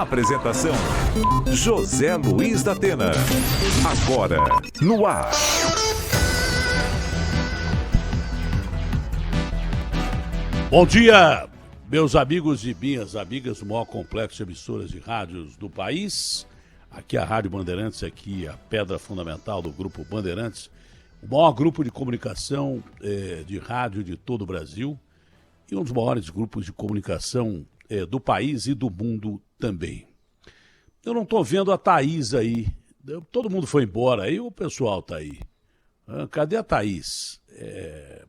Apresentação: José Luiz da Atena. Agora, no ar. Bom dia, meus amigos e minhas amigas do maior complexo de emissoras de rádios do país. Aqui é a Rádio Bandeirantes, aqui a pedra fundamental do Grupo Bandeirantes, o maior grupo de comunicação de rádio de todo o Brasil e um dos maiores grupos de comunicação do país e do mundo também. Eu não estou vendo a Thaís aí. Todo mundo foi embora aí, o pessoal está aí. Cadê a Thaís?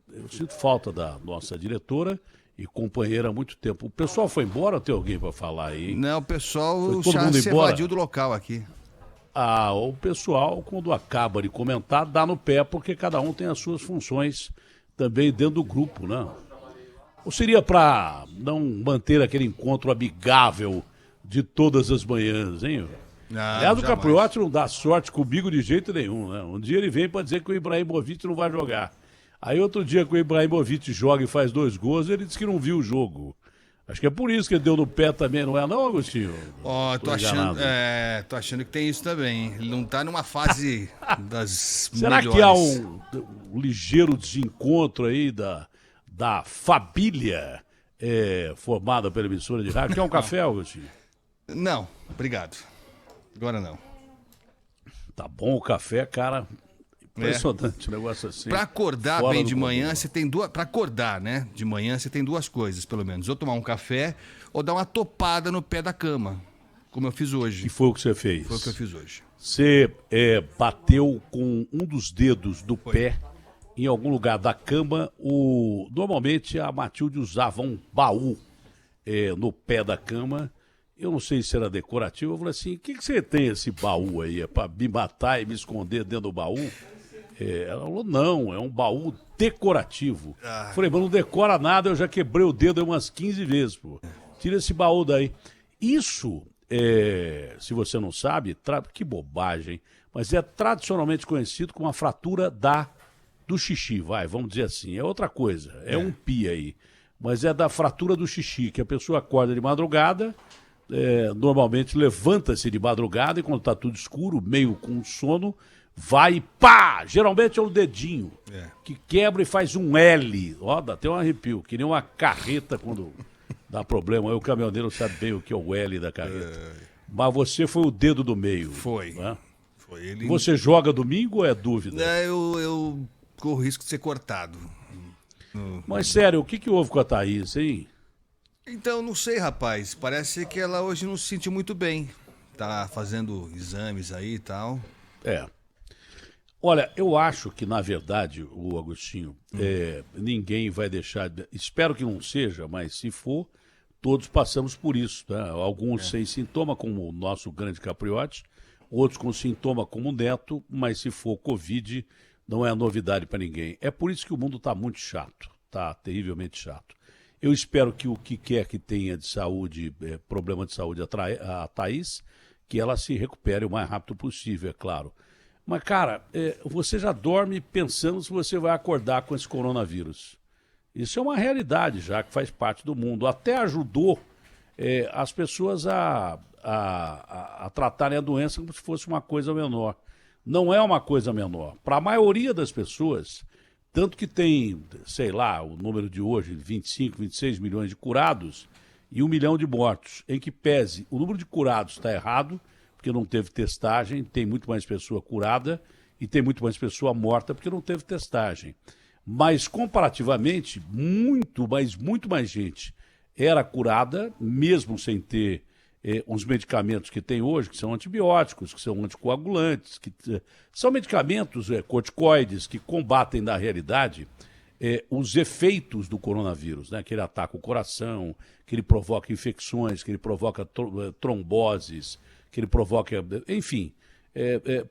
Eu sinto falta da nossa diretora e companheira há muito tempo. O pessoal foi embora ou tem alguém para falar aí? Não, o pessoal já se evadiu do local aqui. O pessoal, quando acaba de comentar, dá no pé, porque cada um tem as suas funções também dentro do grupo, né? Ou seria para não manter aquele encontro amigável de todas as manhãs, hein? Aliás, o Capriotti não dá sorte comigo de jeito nenhum, né? Um dia ele vem para dizer que o Ibrahimovic não vai jogar. Aí outro dia que o Ibrahimovic joga e faz 2 gols, ele diz que não viu o jogo. Acho que é por isso que ele deu no pé também, não é não, Agostinho? Tô achando que tem isso também. Ele não tá numa fase das Será melhores. que há um ligeiro desencontro aí da família formada pela emissora de rádio? Quer um café, Agostinho? Não, obrigado. Agora não. Tá bom o café, cara. Impressionante o negócio assim. Pra acordar Fora bem do de manhã, comum. você tem duas. Pra acordar, né? De manhã, você tem 2 coisas, pelo menos. Ou tomar um café, ou dar uma topada no pé da cama. Como eu fiz hoje. Que foi o que você fez? Foi o que eu fiz hoje. Você bateu com um dos dedos do pé em algum lugar da cama. Normalmente a Matilde usava um baú no pé da cama. Eu não sei se era decorativo. Eu falei assim, o que você tem esse baú aí? É para me matar e me esconder dentro do baú? Ela falou, não, é um baú decorativo. Falei, mas não decora nada, eu já quebrei o dedo umas 15 vezes, pô. Tira esse baú daí. Isso, se você não sabe, que bobagem, mas é tradicionalmente conhecido como a fratura do xixi, vamos dizer assim. É outra coisa, um pi aí. Mas é da fratura do xixi, que a pessoa acorda de madrugada, normalmente levanta-se de madrugada e quando está tudo escuro, meio com sono, vai e pá! Geralmente é o dedinho que quebra e faz um L. Ó, dá até um arrepio, que nem uma carreta quando dá problema. Aí o caminhoneiro sabe bem o que é o L da carreta. Mas você foi o dedo do meio. Foi. Né? Foi ele. Você joga domingo ou é dúvida? Eu corro o risco de ser cortado. Mas sério, o que houve com a Thaís, hein? Então, não sei, rapaz. Parece que ela hoje não se sentiu muito bem. Tá fazendo exames aí e tal. Olha, eu acho que, na verdade, o Agostinho, ninguém vai deixar... Espero que não seja, mas se for, todos passamos por isso. Tá? Alguns sem sintoma, como o nosso grande Capriotti, outros com sintoma como o Neto, mas se for Covid, não é novidade para ninguém. É por isso que o mundo está muito chato, está terrivelmente chato. Eu espero que o que quer que tenha de saúde, problema de saúde, a Thaís, que ela se recupere o mais rápido possível, é claro. Mas, cara, você já dorme pensando se você vai acordar com esse coronavírus. Isso é uma realidade já, que faz parte do mundo. Até ajudou as pessoas a tratarem a doença como se fosse uma coisa menor. Não é uma coisa menor. Para a maioria das pessoas, tanto que tem, sei lá, o número de hoje, 25, 26 milhões de curados e 1 milhão de mortos, em que pese o número de curados está errado, porque não teve testagem, tem muito mais pessoa curada e tem muito mais pessoa morta porque não teve testagem. Mas, comparativamente, muito mais gente era curada, mesmo sem ter uns medicamentos que tem hoje, que são antibióticos, que são anticoagulantes, que são medicamentos corticoides que combatem, na realidade, os efeitos do coronavírus, né? Que ele ataca o coração, que ele provoca infecções, que ele provoca tromboses, que ele provoca, enfim,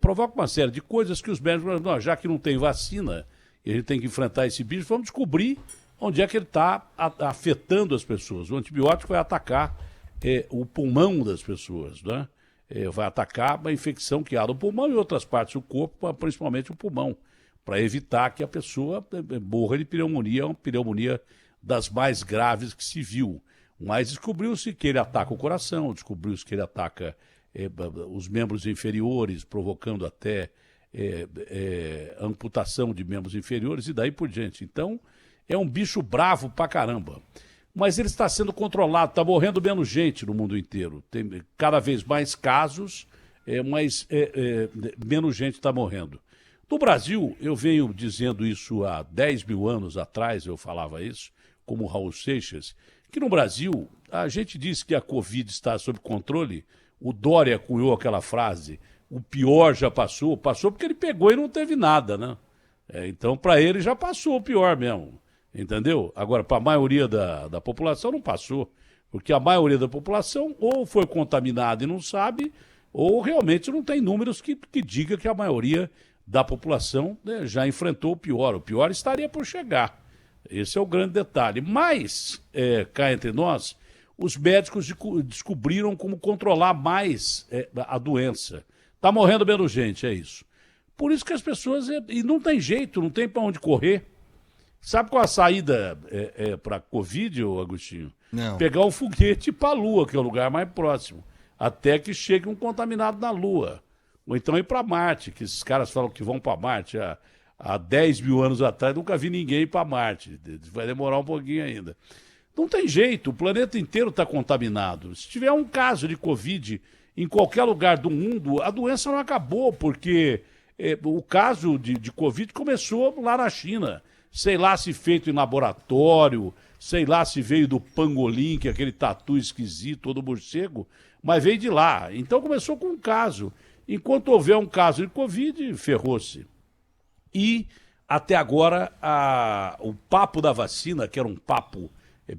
provoca uma série de coisas que os médicos falam, já que não tem vacina e a gente tem que enfrentar esse bicho, vamos descobrir onde é que ele está afetando as pessoas. O antibiótico vai atacar o pulmão das pessoas, né? Vai atacar a infecção que há no pulmão e outras partes do corpo, principalmente o pulmão, para evitar que a pessoa morra de pneumonia, uma pneumonia das mais graves que se viu. Mas descobriu-se que ele ataca o coração, descobriu-se que ele ataca os membros inferiores, provocando até amputação de membros inferiores e daí por diante. Então, é um bicho bravo pra caramba. Mas ele está sendo controlado, está morrendo menos gente no mundo inteiro. Tem cada vez mais casos, mas menos gente está morrendo. No Brasil, eu venho dizendo isso há 10 mil anos atrás, eu falava isso, como Raul Seixas, que no Brasil, a gente diz que a Covid está sob controle, o Dória cunhou aquela frase, o pior já passou porque ele pegou e não teve nada, né? Então, para ele já passou o pior mesmo. Entendeu? Agora, para a maioria da população não passou, porque a maioria da população ou foi contaminada e não sabe, ou realmente não tem números que diga que a maioria da população, né, já enfrentou o pior. O pior estaria por chegar. Esse é o grande detalhe. Mas, cá entre nós, os médicos descobriram como controlar mais a doença. Está morrendo menos gente, é isso. Por isso que as pessoas... E não tem jeito, não tem para onde correr. Sabe qual a saída para a Covid, Agostinho? Não. Pegar um foguete para a Lua, que é o lugar mais próximo, até que chegue um contaminado na Lua. Ou então ir para Marte, que esses caras falam que vão para Marte há 10 mil anos atrás, nunca vi ninguém ir para Marte. Vai demorar um pouquinho ainda. Não tem jeito, o planeta inteiro está contaminado. Se tiver um caso de Covid em qualquer lugar do mundo, a doença não acabou, porque o caso de Covid começou lá na China. Sei lá se feito em laboratório, sei lá se veio do pangolim, que é aquele tatu esquisito, todo morcego, mas veio de lá. Então começou com um caso. Enquanto houver um caso de Covid, ferrou-se. E até agora o papo da vacina, que era um papo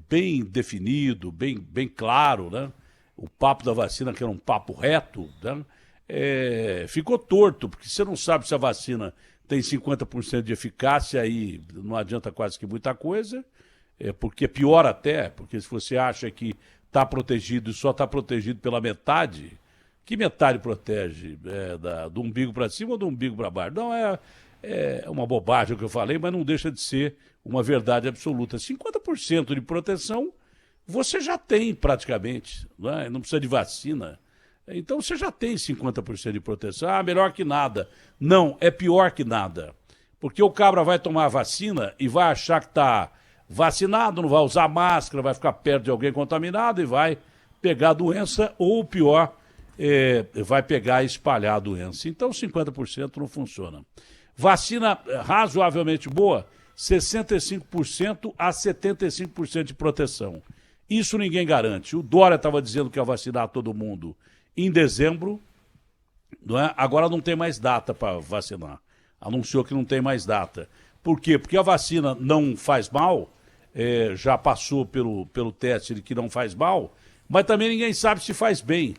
bem definido, bem claro, né? O papo da vacina, que era um papo reto, né? Ficou torto, porque você não sabe se a vacina tem 50% de eficácia, aí não adianta quase que muita coisa, porque é pior até, porque se você acha que está protegido e só está protegido pela metade, que metade protege? Do umbigo para cima ou do umbigo para baixo? Não, é uma bobagem o que eu falei, mas não deixa de ser uma verdade absoluta. 50% de proteção você já tem praticamente, não precisa de vacina. Então você já tem 50% de proteção. Ah, melhor que nada. Não, é pior que nada. Porque o cabra vai tomar a vacina e vai achar que está vacinado, não vai usar máscara, vai ficar perto de alguém contaminado e vai pegar a doença, ou pior, vai pegar e espalhar a doença. Então 50% não funciona. Vacina razoavelmente boa, 65% a 75% de proteção. Isso ninguém garante. O Dória estava dizendo que ia vacinar todo mundo em dezembro, não é? Agora não tem mais data para vacinar. Anunciou que não tem mais data. Por quê? Porque a vacina não faz mal, já passou pelo teste de que não faz mal, mas também ninguém sabe se faz bem.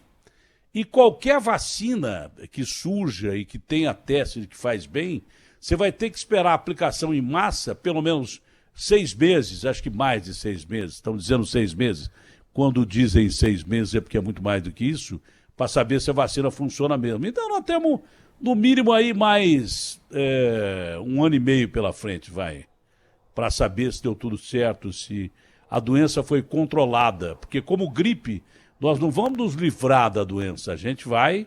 E qualquer vacina que surja e que tenha teste de que faz bem, você vai ter que esperar a aplicação em massa pelo menos 6 meses, acho que mais de 6 meses, estão dizendo 6 meses. Quando dizem 6 meses é porque é muito mais do que isso, para saber se a vacina funciona mesmo. Então nós temos, no mínimo, aí mais 1 ano e meio pela frente, para saber se deu tudo certo, se a doença foi controlada. Porque como gripe, nós não vamos nos livrar da doença, a gente vai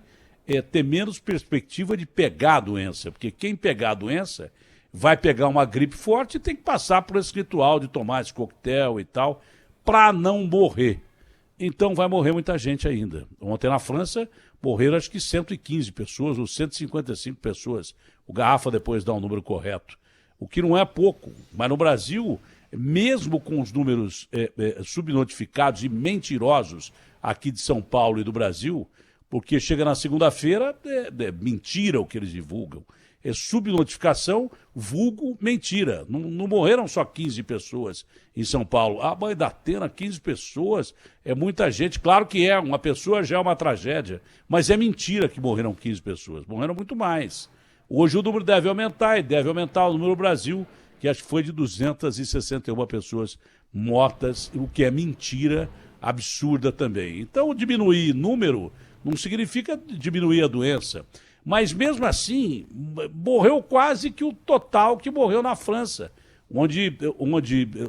ter menos perspectiva de pegar a doença, porque quem pegar a doença vai pegar uma gripe forte e tem que passar por esse ritual de tomar esse coquetel e tal, para não morrer. Então vai morrer muita gente ainda. Ontem na França morreram acho que 115 pessoas ou 155 pessoas. O Garrafa depois dá um número correto. O que não é pouco. Mas no Brasil, mesmo com os números subnotificados e mentirosos aqui de São Paulo e do Brasil, porque chega na segunda-feira, é mentira o que eles divulgam. É subnotificação, vulgo, mentira. Não morreram só 15 pessoas em São Paulo. A mãe da Atena, 15 pessoas, é muita gente. Claro que uma pessoa já é uma tragédia, mas é mentira que morreram 15 pessoas. Morreram muito mais. Hoje o número deve aumentar, e deve aumentar o número no Brasil, que acho que foi de 261 pessoas mortas, o que é mentira absurda também. Então diminuir número não significa diminuir a doença. Mas mesmo assim, morreu quase que o total que morreu na França, onde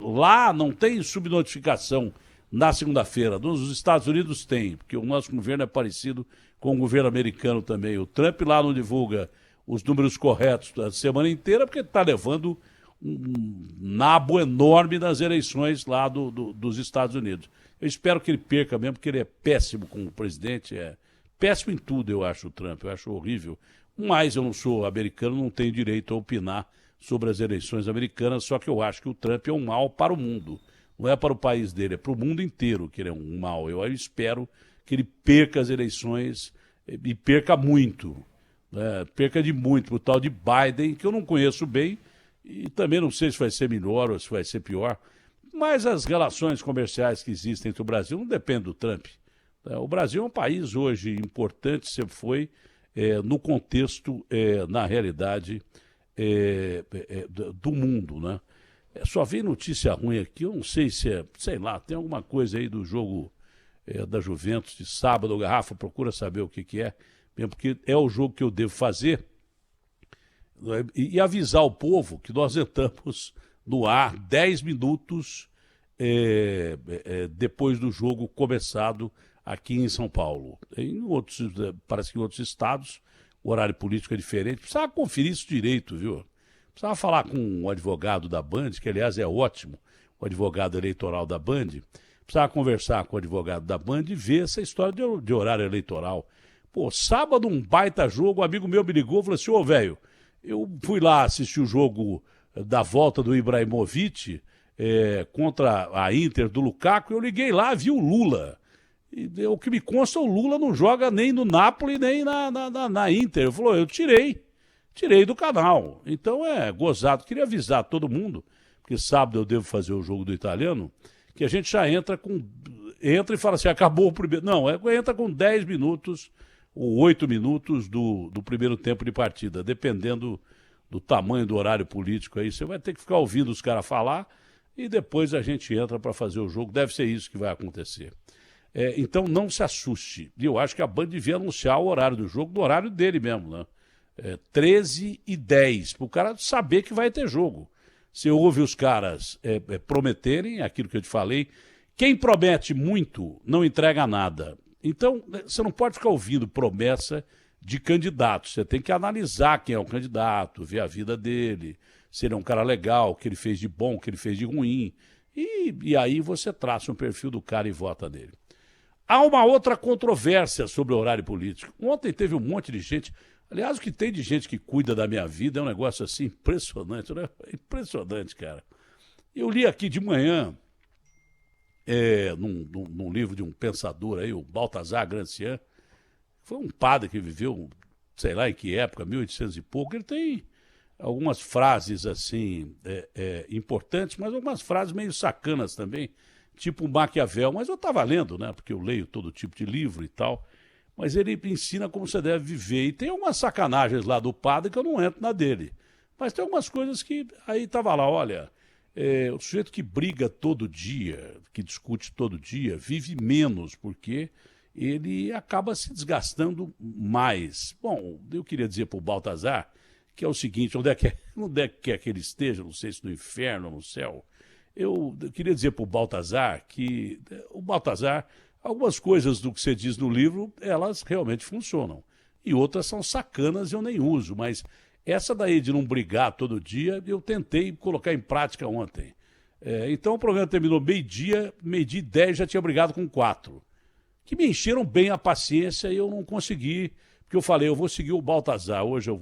lá não tem subnotificação na segunda-feira. Nos Estados Unidos tem, porque o nosso governo é parecido com o governo americano também. O Trump lá não divulga os números corretos da semana inteira, porque está levando um nabo enorme nas eleições lá dos Estados Unidos. Eu espero que ele perca mesmo, porque ele é péssimo como presidente, é péssimo em tudo, eu acho, o Trump, eu acho horrível. Mas eu não sou americano, não tenho direito a opinar sobre as eleições americanas, só que eu acho que o Trump é um mal para o mundo. Não é para o país dele, é para o mundo inteiro que ele é um mal. Eu espero que ele perca as eleições e perca muito. Né? Perca de muito para o tal de Biden, que eu não conheço bem, e também não sei se vai ser melhor ou se vai ser pior. Mas as relações comerciais que existem entre o Brasil não dependem do Trump. O Brasil é um país hoje importante, sempre foi, no contexto, na realidade, do mundo, né? Só vi notícia ruim aqui, eu não sei se sei lá, tem alguma coisa aí do jogo da Juventus de sábado, o Garrafa procura saber o que é, mesmo porque é o jogo que eu devo fazer, e avisar o povo que nós entramos no ar 10 minutos depois do jogo começado aqui em São Paulo. Parece que em outros estados o horário político é diferente. Precisava conferir isso direito, viu? Precisava falar com o advogado da Band, que aliás é ótimo, o advogado eleitoral da Band. Precisava conversar com o advogado da Band e ver essa história de horário eleitoral. Pô, sábado um baita jogo, um amigo meu me ligou e falou assim, ô velho, eu fui lá assistir o jogo da volta do Ibrahimovic contra a Inter do Lukaku, eu liguei lá, vi o Lula. E, o que me consta, o Lula não joga nem no Napoli, nem na Inter. Eu falei, eu tirei do canal. Então é gozado. Queria avisar todo mundo, porque sábado eu devo fazer o jogo do italiano, que a gente já entra e fala assim, acabou o primeiro. Não, entra com 10 minutos ou 8 minutos do primeiro tempo de partida, dependendo do tamanho do horário político aí. Você vai ter que ficar ouvindo os caras falar e depois a gente entra para fazer o jogo. Deve ser isso que vai acontecer. Então não se assuste. E eu acho que a Band devia anunciar o horário do jogo, do horário dele mesmo, né? 13h10, para o cara saber que vai ter jogo. Você ouve os caras prometerem aquilo que eu te falei. Quem promete muito não entrega nada. Então, você não pode ficar ouvindo promessa de candidato. Você tem que analisar quem é o candidato, ver a vida dele, se ele é um cara legal, o que ele fez de bom, o que ele fez de ruim. E aí você traça um perfil do cara e vota nele. Há uma outra controvérsia sobre o horário político. Ontem teve um monte de gente. Aliás, o que tem de gente que cuida da minha vida é um negócio assim impressionante, né? Impressionante, cara. Eu li aqui de manhã, num livro de um pensador aí, o Baltazar Grancian, foi um padre que viveu, sei lá em que época, 1800 e pouco. Ele tem algumas frases assim importantes, mas algumas frases meio sacanas também, tipo Maquiavel. Mas eu estava lendo, né? Porque eu leio todo tipo de livro e tal. Mas ele ensina como você deve viver. E tem algumas sacanagens lá do padre que eu não entro na dele. Mas tem algumas coisas que aí estava lá, olha, o sujeito que briga todo dia, que discute todo dia, vive menos, porque ele acaba se desgastando mais. Bom, eu queria dizer para o Baltazar que é o seguinte, onde é que quer que ele esteja, não sei se no inferno ou no céu, eu queria dizer para o Baltazar que algumas coisas do que você diz no livro, elas realmente funcionam. E outras são sacanas e eu nem uso. Mas essa daí de não brigar todo dia, eu tentei colocar em prática ontem. Então o programa terminou meio-dia e 10 já tinha brigado com 4. Que me encheram bem a paciência e eu não consegui. Porque eu falei, eu vou seguir o Baltazar. Hoje eu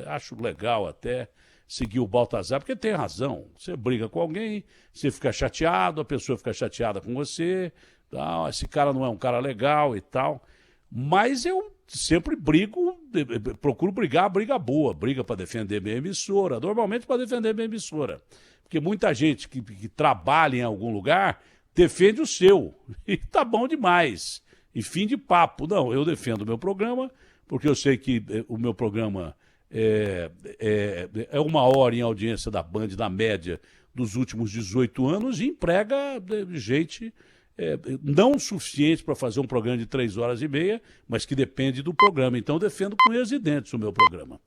acho legal até seguir o Baltazar, porque tem razão. Você briga com alguém, você fica chateado, a pessoa fica chateada com você. Não, esse cara não é um cara legal e tal, mas eu sempre procuro brigar, briga boa, briga para defender minha emissora, normalmente para defender minha emissora, porque muita gente que trabalha em algum lugar defende o seu, e tá bom demais, e fim de papo. Não, eu defendo o meu programa, porque eu sei que o meu programa é 1 hora em audiência da Band, na média, dos últimos 18 anos, e emprega gente não suficiente para fazer um programa de 3h30, mas que depende do programa. Então eu defendo com unhas e dentes o meu programa.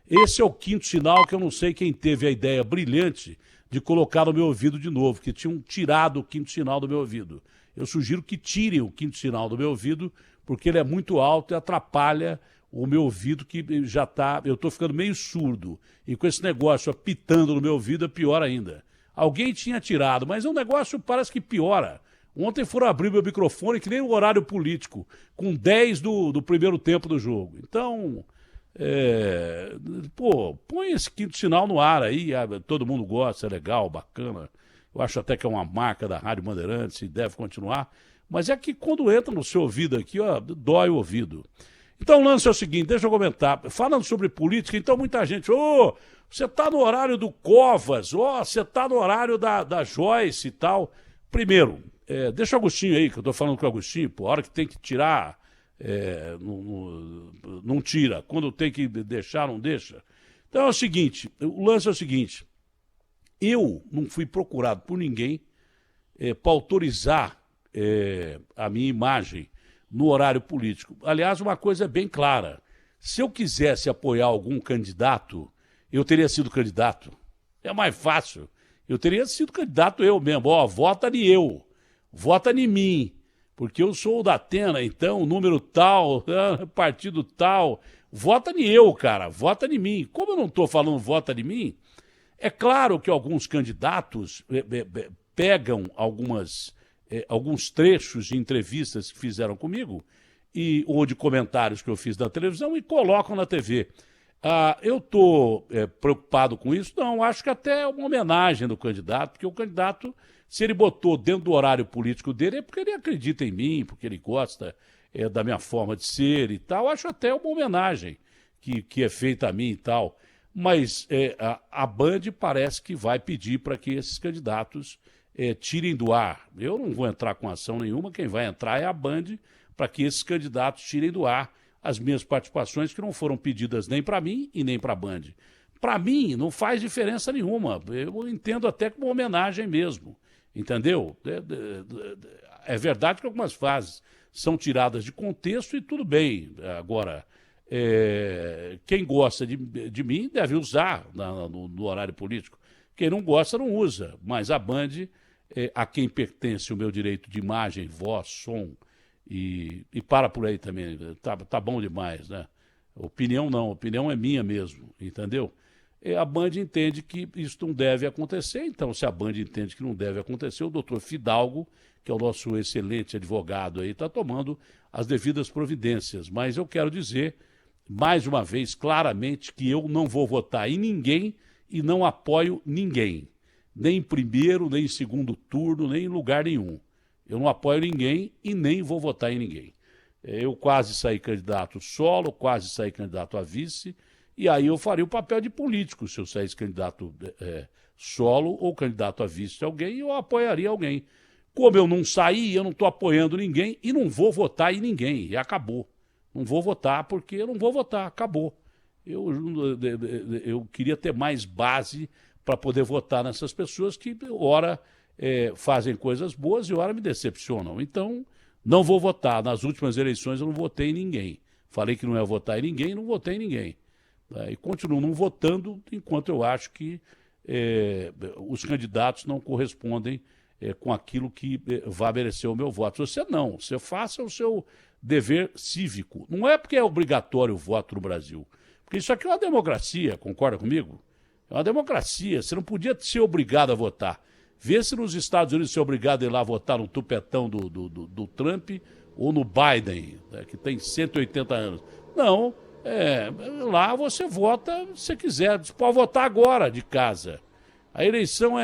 Esse é o quinto sinal que eu não sei quem teve a ideia brilhante de colocar no meu ouvido de novo, que tinham tirado o quinto sinal do meu ouvido. eu sugiro que tirem o quinto sinal do meu ouvido, porque ele é muito alto e atrapalha o meu ouvido, que já está... Eu estou ficando meio surdo. E com esse negócio apitando no meu ouvido é pior ainda. Alguém tinha tirado, mas o negócio parece que piora. Ontem foram abrir meu microfone, que nem o horário político, com 10 do primeiro tempo do jogo. Então, põe esse quinto sinal no ar aí, todo mundo gosta, é legal, bacana. Eu acho até que é uma marca da Rádio Bandeirantes e deve continuar. Mas é que quando entra no seu ouvido aqui, ó, dói o ouvido. Então o lance é o seguinte, deixa eu comentar. Falando sobre política, então muita gente... você está no horário do Covas, você está no horário da Joyce e tal. Primeiro, deixa o Agostinho aí, que eu estou falando com o Agostinho, a hora que tem que tirar, não tira. Quando tem que deixar, não deixa. Então é o seguinte, o lance é o seguinte. Eu não fui procurado por ninguém para autorizar a minha imagem no horário político. Aliás, uma coisa é bem clara. Se eu quisesse apoiar algum candidato, eu teria sido candidato. É mais fácil. Eu teria sido candidato eu mesmo. Vota em eu. Vota em mim. Porque eu sou o da Atena, então, número tal, partido tal. Vota em eu, cara. Vota em mim. Como eu não estou falando vota em mim, é claro que alguns candidatos pegam alguns trechos de entrevistas que fizeram comigo ou de comentários que eu fiz na televisão e colocam na TV. Eu estou preocupado com isso? Não, acho que até é uma homenagem do candidato, porque o candidato, se ele botou dentro do horário político dele, é porque ele acredita em mim, porque ele gosta da minha forma de ser e tal. Acho até uma homenagem que é feita a mim e tal. Mas a Band parece que vai pedir para que esses candidatos tirem do ar. Eu não vou entrar com ação nenhuma, quem vai entrar é a Band para que esses candidatos tirem do ar as minhas participações, que não foram pedidas nem para mim e nem para a Band. Para mim, não faz diferença nenhuma. Eu entendo até como uma homenagem mesmo. Entendeu? É verdade que algumas frases são tiradas de contexto e tudo bem. Agora, quem gosta de mim deve usar no horário político. Quem não gosta, não usa. Mas a Band, a quem pertence o meu direito de imagem, voz, som, e para por aí também, tá bom demais, né? Opinião não, opinião é minha mesmo, entendeu? A Band entende que isso não deve acontecer, então se a Band entende que não deve acontecer, o doutor Fidalgo, que é o nosso excelente advogado aí, está tomando as devidas providências. Mas eu quero dizer, mais uma vez, claramente, que eu não vou votar em ninguém e não apoio ninguém. Nem em primeiro, nem em segundo turno, nem em lugar nenhum. Eu não apoio ninguém e nem vou votar em ninguém. Eu quase saí candidato solo, quase saí candidato a vice, e aí eu faria o papel de político. Se eu saísse candidato solo ou candidato a vice de alguém, eu apoiaria alguém. Como eu não saí, eu não estou apoiando ninguém e não vou votar em ninguém. E acabou. Não vou votar porque eu não vou votar, acabou. Eu queria ter mais base para poder votar nessas pessoas que, ora, fazem coisas boas e ora me decepcionam. Então, não vou votar. Nas últimas eleições eu não votei em ninguém. Falei que não ia votar em ninguém e não votei em ninguém. E continuo não votando enquanto eu acho que os candidatos não correspondem com aquilo que vai merecer o meu voto. Você não. Você faça o seu dever cívico. Não é porque é obrigatório o voto no Brasil. Porque isso aqui é uma democracia, concorda comigo? É uma democracia. Você não podia ser obrigado a votar. Vê se nos Estados Unidos você é obrigado a ir lá votar no tupetão do Trump ou no Biden, que tem 180 anos. Não, lá você vota se quiser. Você pode votar agora de casa. A eleição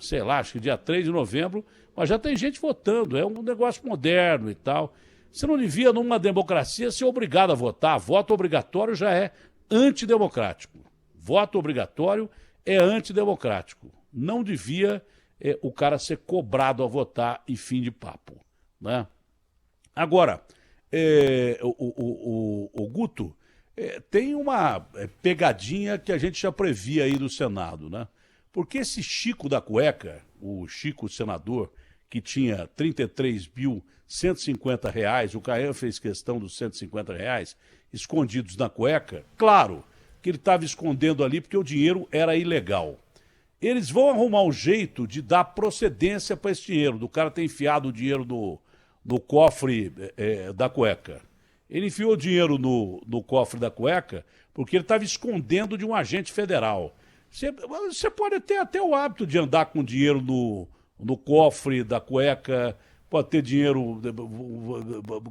sei lá, acho que dia 3 de novembro, mas já tem gente votando. É um negócio moderno e tal. Você não devia, numa democracia, ser obrigado a votar. Voto obrigatório já é antidemocrático. Voto obrigatório é antidemocrático. Não devia o cara ser cobrado a votar e fim de papo, né? Agora, o Guto, tem uma pegadinha que a gente já previa aí do Senado, né? Porque esse Chico da cueca, o Chico senador, que tinha R$ 33.150, o Caio fez questão dos R$ 150 escondidos na cueca, claro que ele estava escondendo ali porque o dinheiro era ilegal. eles vão arrumar um jeito de dar procedência para esse dinheiro, do cara ter enfiado o dinheiro no cofre da cueca. Ele enfiou o dinheiro no cofre da cueca porque ele estava escondendo de um agente federal. Você pode ter até o hábito de andar com dinheiro no cofre da cueca, pode ter dinheiro,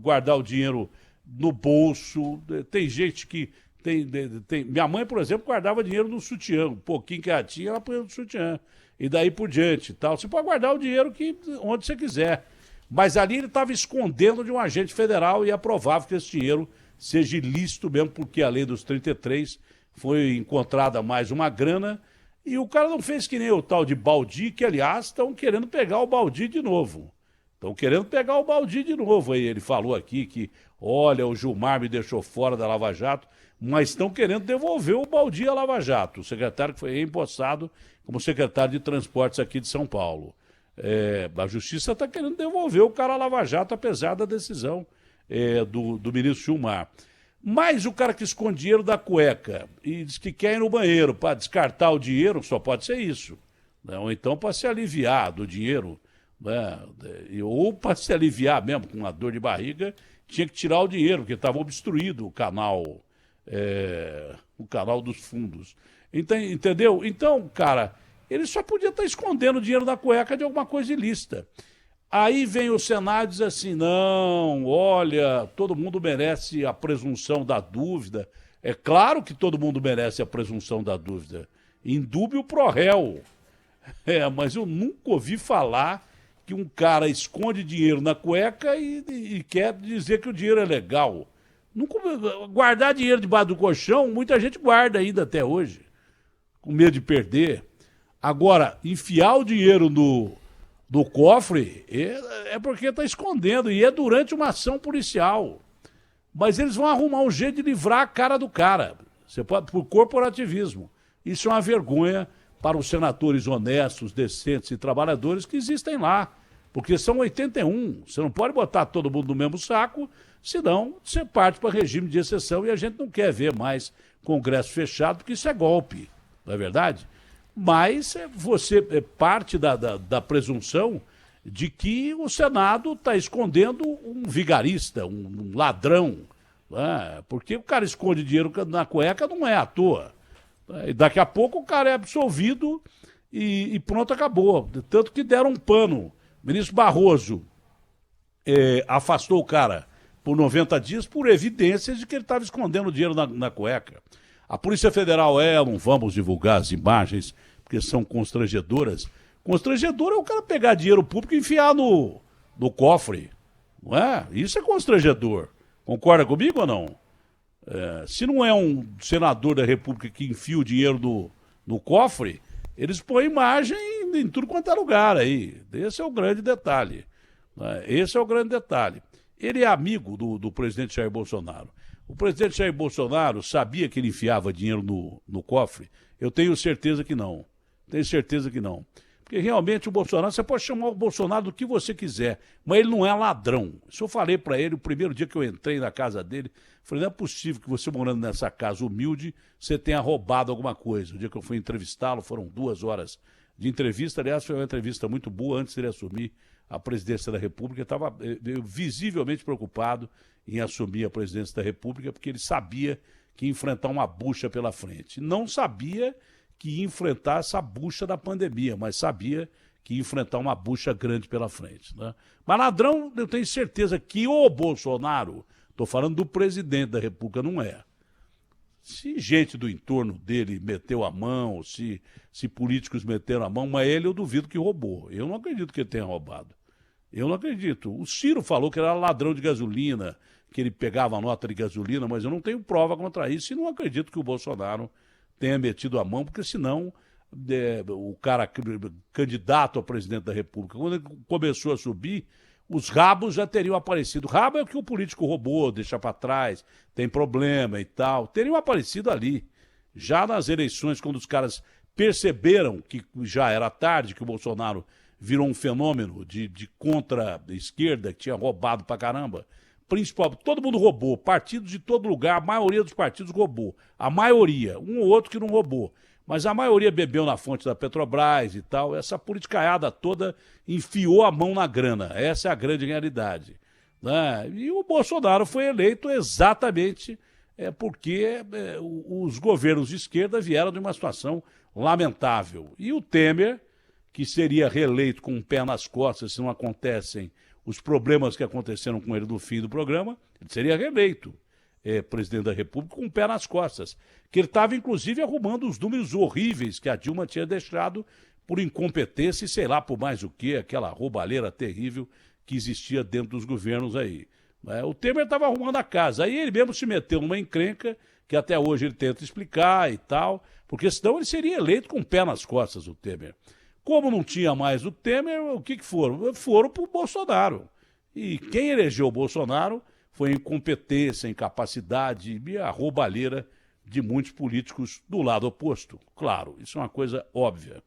guardar o dinheiro no bolso. Tem gente que minha mãe, por exemplo, guardava dinheiro no sutiã, um pouquinho que ela tinha, ela põe no sutiã. E daí por diante e tal. Você pode guardar o dinheiro onde você quiser. Mas ali ele estava escondendo de um agente federal e é provável que esse dinheiro seja ilícito mesmo, porque a lei dos 33 foi encontrada mais uma grana e o cara não fez que nem o tal de Baldi, que aliás estão querendo pegar o Baldi de novo. Aí ele falou aqui que, olha, o Gilmar me deixou fora da Lava Jato, mas estão querendo devolver o Baldi à Lava Jato, o secretário que foi reempossado como secretário de Transportes aqui de São Paulo. A Justiça está querendo devolver o cara à Lava Jato, apesar da decisão do ministro Gilmar. Mas o cara que esconde dinheiro da cueca e diz que quer ir no banheiro para descartar o dinheiro, só pode ser isso. Né? Ou então para se aliviar do dinheiro, né? Ou para se aliviar mesmo com uma dor de barriga, tinha que tirar o dinheiro, porque estava obstruído o canal dos fundos. Entendeu? Então, cara, ele só podia estar escondendo o dinheiro da cueca de alguma coisa ilícita. Aí vem o Senado e diz assim, não, olha, todo mundo merece a presunção da dúvida. É claro que todo mundo merece a presunção da dúvida. Indúbio pro réu. Mas eu nunca ouvi falar que um cara esconde dinheiro na cueca e quer dizer que o dinheiro é legal. Nunca, guardar dinheiro debaixo do colchão, muita gente guarda ainda até hoje, com medo de perder. Agora, enfiar o dinheiro no cofre é porque está escondendo, e é durante uma ação policial. Mas eles vão arrumar um jeito de livrar a cara do cara. Você pode, por corporativismo. Isso é uma vergonha para os senadores honestos, decentes e trabalhadores que existem lá. Porque são 81. Você não pode botar todo mundo no mesmo saco, senão você parte para regime de exceção e a gente não quer ver mais Congresso fechado, porque isso é golpe, não é verdade? Mas você parte da presunção de que o Senado está escondendo um vigarista, um ladrão. Né? Porque o cara esconde dinheiro na cueca não é à toa. E daqui a pouco o cara é absolvido e pronto, acabou. Tanto que deram um pano. O ministro Barroso afastou o cara por 90 dias por evidências de que ele estava escondendo dinheiro na cueca. A Polícia Federal não vamos divulgar as imagens, porque são constrangedoras. Constrangedor é o cara pegar dinheiro público e enfiar no cofre. Não é? Isso é constrangedor. Concorda comigo ou não? Se não é um senador da República que enfia o dinheiro no cofre, eles põem imagem em tudo quanto é lugar aí. Esse é o grande detalhe. Esse é o grande detalhe. Ele é amigo do presidente Jair Bolsonaro. O presidente Jair Bolsonaro sabia que ele enfiava dinheiro no cofre? Eu tenho certeza que não. Porque realmente o Bolsonaro, você pode chamar o Bolsonaro do que você quiser, mas ele não é ladrão. Isso eu falei para ele o primeiro dia que eu entrei na casa dele. Falei, não é possível que você morando nessa casa humilde, você tenha roubado alguma coisa. O dia que eu fui entrevistá-lo, foram 2 horas de entrevista. Aliás, foi uma entrevista muito boa antes dele assumir a presidência da República. Estava visivelmente preocupado em assumir a presidência da República, porque ele sabia que ia enfrentar uma bucha pela frente. Não sabia que ia enfrentar essa bucha da pandemia, mas sabia que ia enfrentar uma bucha grande pela frente. Né? Mas ladrão, eu tenho certeza que o Bolsonaro, estou falando do presidente da República, não é. Se gente do entorno dele meteu a mão, se políticos meteram a mão, mas ele eu duvido que roubou. Eu não acredito que ele tenha roubado. Eu não acredito. O Ciro falou que era ladrão de gasolina, que ele pegava a nota de gasolina, mas eu não tenho prova contra isso e não acredito que o Bolsonaro tenha metido a mão, porque senão o cara candidato a presidente da República, quando ele começou a subir, os rabos já teriam aparecido. Rabo é o que o político roubou, deixa para trás, tem problema e tal. Teriam aparecido ali. Já nas eleições, quando os caras perceberam que já era tarde, que o Bolsonaro virou um fenômeno de contra-esquerda, que tinha roubado pra caramba. Principalmente, todo mundo roubou, partidos de todo lugar, a maioria dos partidos roubou. A maioria, um ou outro que não roubou. mas a maioria bebeu na fonte da Petrobras e tal. Essa politicaiada toda enfiou a mão na grana. Essa é a grande realidade, né? E o Bolsonaro foi eleito exatamente porque os governos de esquerda vieram de uma situação lamentável. E o Temer, que seria reeleito com o pé nas costas se não acontecem os problemas que aconteceram com ele no fim do programa, ele seria reeleito presidente da República com o pé nas costas. Que ele estava, inclusive, arrumando os números horríveis que a Dilma tinha deixado por incompetência e sei lá por mais o que, aquela roubalheira terrível que existia dentro dos governos aí. O Temer estava arrumando a casa. Aí ele mesmo se meteu numa encrenca que até hoje ele tenta explicar e tal, porque senão ele seria eleito com o pé nas costas, o Temer. Como não tinha mais o Temer, o que foram? Foram para o Bolsonaro. E quem elegeu o Bolsonaro foi a incompetência, a incapacidade e a roubalheira de muitos políticos do lado oposto. Claro, isso é uma coisa óbvia.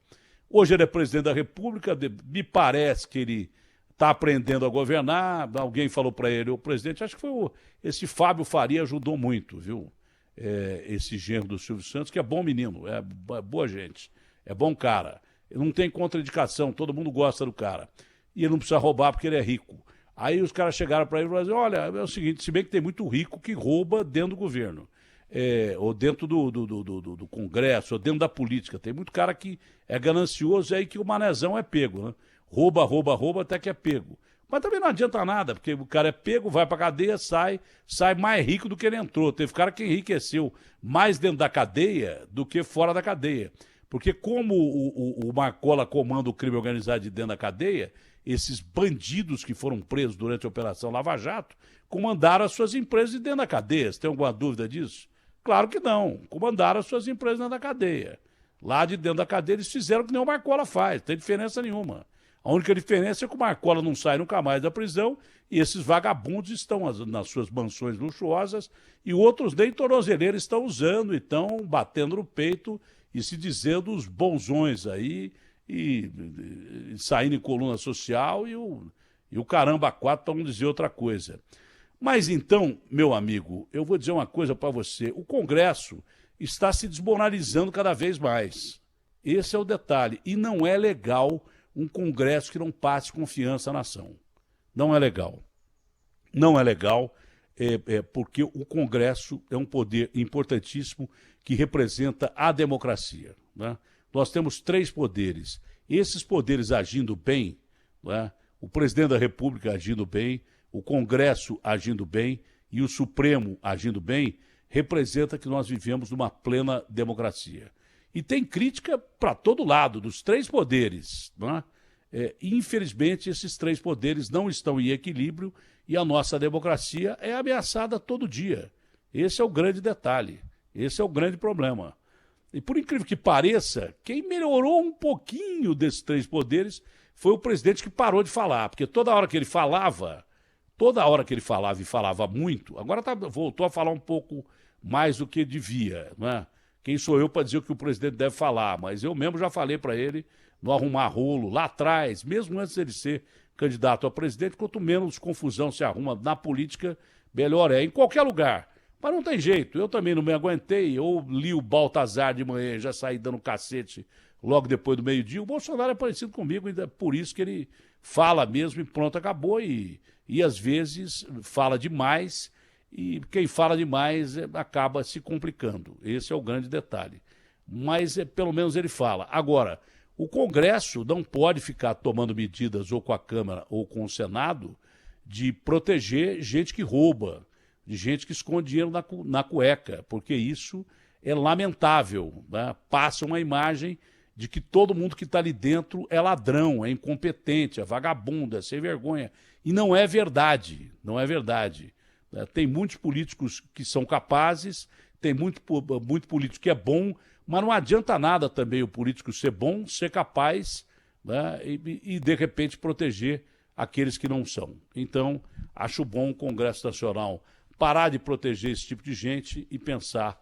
Hoje ele é presidente da República, me parece que ele está aprendendo a governar. Alguém falou para ele, o presidente, acho que foi esse Fábio Faria ajudou muito, viu? Esse genro do Silvio Santos, que é bom menino, é boa gente, é bom cara. Não tem contraindicação, todo mundo gosta do cara. E ele não precisa roubar porque ele é rico. Aí os caras chegaram para ele e falaram assim, olha, é o seguinte, se bem que tem muito rico que rouba dentro do governo, ou dentro do Congresso, ou dentro da política. Tem muito cara que é ganancioso e aí que o manezão é pego, né? Rouba até que é pego. Mas também não adianta nada, porque o cara é pego, vai pra cadeia, sai mais rico do que ele entrou. Teve cara que enriqueceu mais dentro da cadeia do que fora da cadeia. Porque como o Marcola comanda o crime organizado de dentro da cadeia, esses bandidos que foram presos durante a Operação Lava Jato comandaram as suas empresas de dentro da cadeia. Você tem alguma dúvida disso? Claro que não. Comandaram as suas empresas dentro da cadeia. Lá de dentro da cadeia eles fizeram o que nem o Marcola faz. Não tem diferença nenhuma. A única diferença é que o Marcola não sai nunca mais da prisão e esses vagabundos estão nas suas mansões luxuosas e outros nem tornozeleira estão usando e estão batendo no peito e se dizendo os bonzões aí e saindo em coluna social e o caramba quatro para não dizer outra coisa. Mas então, meu amigo, eu vou dizer uma coisa para você. O Congresso está se desmoralizando cada vez mais. Esse é o detalhe. E não é legal um Congresso que não passe confiança à nação. Não é legal. Não é legal, porque o Congresso é um poder importantíssimo que representa a democracia, né? Nós temos 3 poderes. Esses poderes agindo bem, né? O presidente da República agindo bem, o Congresso agindo bem e o Supremo agindo bem, representa que nós vivemos numa plena democracia. E tem crítica para todo lado, dos 3 poderes, né? Infelizmente, esses 3 poderes não estão em equilíbrio e a nossa democracia é ameaçada todo dia. Esse é o grande detalhe, esse é o grande problema. E por incrível que pareça, quem melhorou um pouquinho desses 3 poderes foi o presidente que parou de falar, porque toda hora que ele falava e falava muito, agora voltou a falar um pouco mais do que devia, né? Quem sou eu para dizer o que o presidente deve falar? Mas eu mesmo já falei para ele não arrumar rolo lá atrás, mesmo antes dele ser candidato a presidente, quanto menos confusão se arruma na política, melhor é, em qualquer lugar. Mas não tem jeito, eu também não me aguentei, eu li o Baltazar de manhã e já saí dando cacete logo depois do meio-dia. O Bolsonaro é parecido comigo, ainda por isso que ele fala mesmo e pronto, acabou. E às vezes fala demais e quem fala demais acaba se complicando. Esse é o grande detalhe. Mas pelo menos ele fala. Agora, o Congresso não pode ficar tomando medidas ou com a Câmara ou com o Senado de proteger gente que rouba, de gente que esconde dinheiro na cueca, porque isso é lamentável, né? Passa uma imagem de que todo mundo que está ali dentro é ladrão, é incompetente, é vagabundo, é sem vergonha. E não é verdade, não é verdade. Tem muitos políticos que são capazes, tem muito político que é bom, mas não adianta nada também o político ser bom, ser capaz, né? E de repente proteger aqueles que não são. Então, acho bom o Congresso Nacional parar de proteger esse tipo de gente e pensar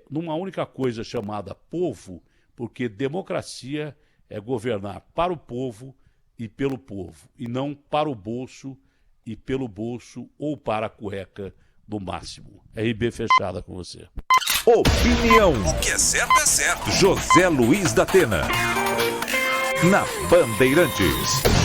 numa única coisa chamada povo, porque democracia é governar para o povo e pelo povo, e não para o bolso e pelo bolso ou para a cueca no máximo. RB fechada com você. opinião. O que é certo é certo. José Luiz da Atena. Na Bandeirantes.